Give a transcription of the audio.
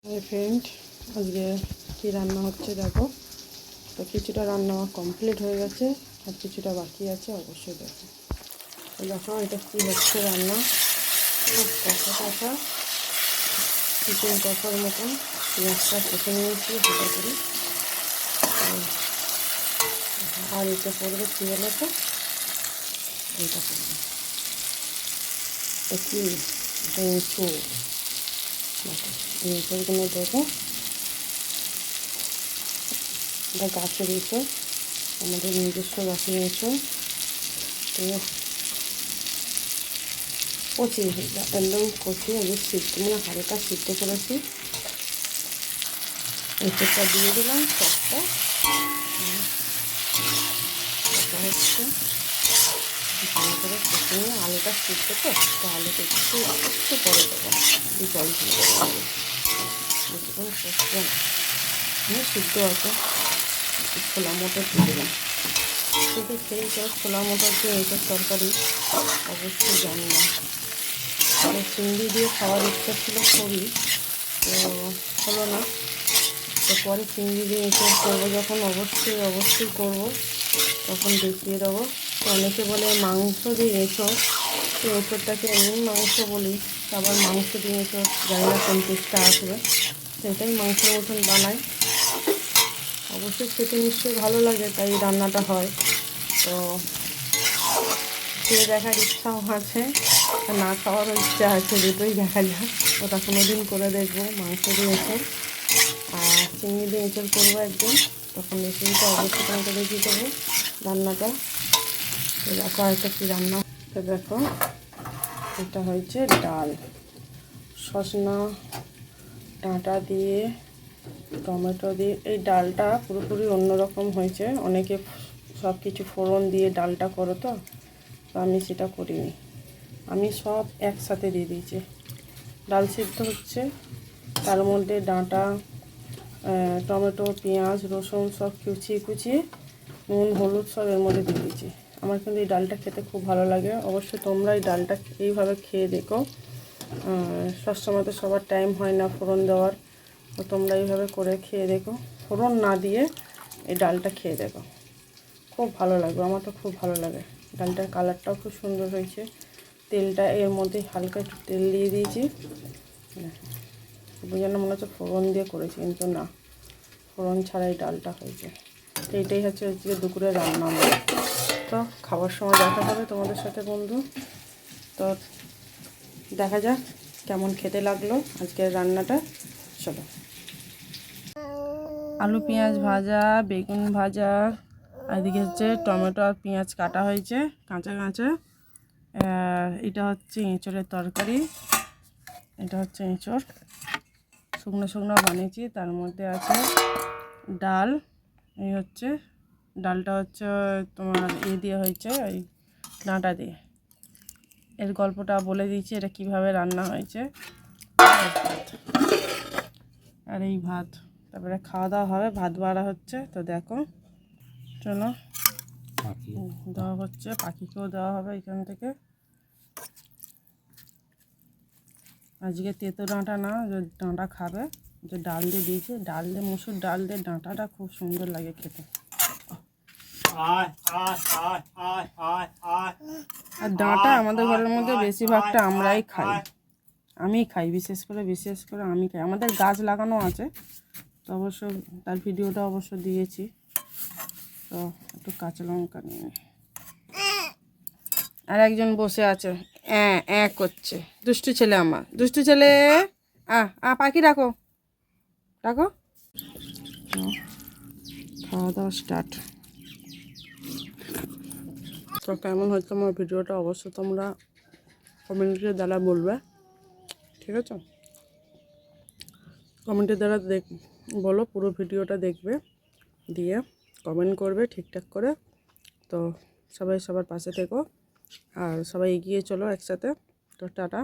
Friend, আজকে কি রান্না হচ্ছে দেখো। তো কিছুটা রান্না কমপ্লিট হয়ে গেছে, আর কিছুটা বাকি আছে, অবশ্যই দেখো। তো দেখো এটা কী হচ্ছে রান্না, খুব কষা কষা চিকেন কষার মতন। পেঁয়াজটা কেটে নিয়েছি হাতে করে। আর এটা করবে কী হলো, তো এইটা করবে কি, এটা এঁচড়। এঁচড়গুলো দেখো, এটা গাছের এঁচড়, আমাদের নিজস্ব গাছের এঁচড়। তো কচি, একদম কচি, আমি সিদ্ধ মানে হালকা সিদ্ধ করেছি। এঁচড়টা দিয়ে দিলাম সবটা। এটা হচ্ছে ভালো করে কষে নিয়ে আলুটা সিদ্ধ, তো আলুটা একটু একটু পরে দেবো, জল দিয়ে দেবো। বেশিক্ষণ কষবো না, সিদ্ধ আছে। ছোলা মটর দিয়ে দিলাম। শুধু সেই সব ছোলা মটর দিয়ে এঁচড় তরকারি অবশ্যই জানি না। চিংড়ি দিয়ে খাওয়ার ইচ্ছা ছিল খুবই, তো হলো না। তো পরে চিংড়ি দিয়ে এঁচড় করবো যখন, অবশ্যই করবো, তখন দেখিয়ে দেবো। তো অনেকে বলে মাংস দিয়ে এঁচড়, তো এঁচড়টাকে এমনি মাংস বলি, আবার মাংস দিয়ে এঁচড় জানি না কোন টেস্টটা আসবে। সেটাই মাংসের মতন বানাই, অবশ্যই খেতে নিশ্চয়ই ভালো লাগে, তাই রান্নাটা হয়। তো খেয়ে দেখার ইচ্ছাও আছে, না খাওয়ারও ইচ্ছা আছে, দুটোই দেখা যায়। ওটা কোনো দিন করে দেখবো, মাংস দিয়ে এঁচড় আর চিংড়ি দিয়ে এঁচড় করবো একদিন, তখন রেসিপিটা অবশ্যই তোমাকে দেখিয়ে দেবো রান্নাটা। তো দেখো আরেকটা কী রান্না। তো দেখো এটা হয়েছে ডাল, সজনা ডাঁটা দিয়ে টমেটো দিয়ে। এই ডালটা পুরোপুরি অন্যরকম হয়েছে, অনেকে সব কিছু ফোড়ন দিয়ে ডালটা করো, তো আমি সেটা করিনি। আমি সব একসাথে দিয়ে দিয়েছি। ডাল সিদ্ধ হচ্ছে, তার মধ্যে ডাঁটা, টমেটো, পেঁয়াজ, রসুন সব কুচিয়ে নুন হলুদ সব এর মধ্যে দিয়ে দিয়েছি। আমার কিন্তু এই ডালটা খেতে খুব ভালো লাগে, অবশ্যই তোমরা এই ডালটা এইভাবে খেয়ে দেখো। সবসময় তো সবার টাইম হয় না ফোড়ন দেওয়ার, তো তোমরা এইভাবে করে খেয়ে দেখো, ফোড়ন না দিয়ে এই ডালটা খেয়ে দেখো, খুব ভালো লাগবে। আমার তো খুব ভালো লাগে, ডালটার কালারটাও খুব সুন্দর হয়েছে। তেলটা এর মধ্যে হালকা একটু তেল দিয়ে দিয়েছি, যেন মনে হচ্ছে ফোড়ন দিয়ে করেছি, কিন্তু না, ফোড়ন ছাড়াই ডালটা হয়েছে। এইটাই হচ্ছে আজকে দুপুরে রান্না আমার। তো খাবার সময় দেখা হবে তোমাদের সাথে বন্ধু। তো দেখা যাক কেমন খেতে লাগলো আজকের রান্নাটা। চলো, আলু পেঁয়াজ ভাজা, বেগুন ভাজা, আর এদিকে হচ্ছে টমেটো আর পেঁয়াজ কাটা হয়েছে কাঁচা কাঁচা। এটা হচ্ছে এঁচড়ের তরকারি, এটা হচ্ছে এঁচড় শুকনো বানিয়েছি। তার মধ্যে আছে ডাল, এই হচ্ছে ডালটা হচ্ছে তোমার দিয়ে হয়েছে ওই ডাঁটা দিয়ে। এর গল্পটা বলে দিয়েছি, এটা কিভাবে রান্না হয়েছে। আর এই ভাত, তারপরে খাওয়া দাওয়া হবে, ভাত বাড়া হচ্ছে। তো দেখো, চলো দেওয়া হচ্ছে, পাখিকেও দেওয়া হবে এখান থেকে। আজকে তেতো ডাঁটা না, যে ডাঁটা খাবে, যে ডাল দিয়ে দিয়েছে, ডাল দিয়ে মুসুর ডাল দিয়ে ডাঁটাটা খুব সুন্দর লাগে খেতে। আর ডাঁটা আমাদের ঘরের মধ্যে বেশিরভাগটা আমরাই খাই, আমি খাই, বিশেষ করে আমি খাই। আমাদের গাছ লাগানো আছে, তো অবশ্য তার ভিডিওটা অবশ্য দিয়েছি। তো একটু কাঁচা লঙ্কা নিয়ে, আর একজন বসে আছে করছে, দুষ্টু ছেলে, আমার দুষ্টু ছেলে। পাখি রাখো। খাওয়া দাওয়া স্টার্ট। তো কেমন হচ্ছে আমার ভিডিওটা অবশ্যই তোমরা কমেন্টের দ্বারা বলবে, ঠিক আছে? কমেন্টের দ্বারা বলো, পুরো ভিডিওটা দেখবে, দিয়ে কমেন্ট করবে ঠিকঠাক করে। তো সবাই সবার পাশে থেকো, আর সবাই এগিয়ে চলো একসাথে। তো টাটা।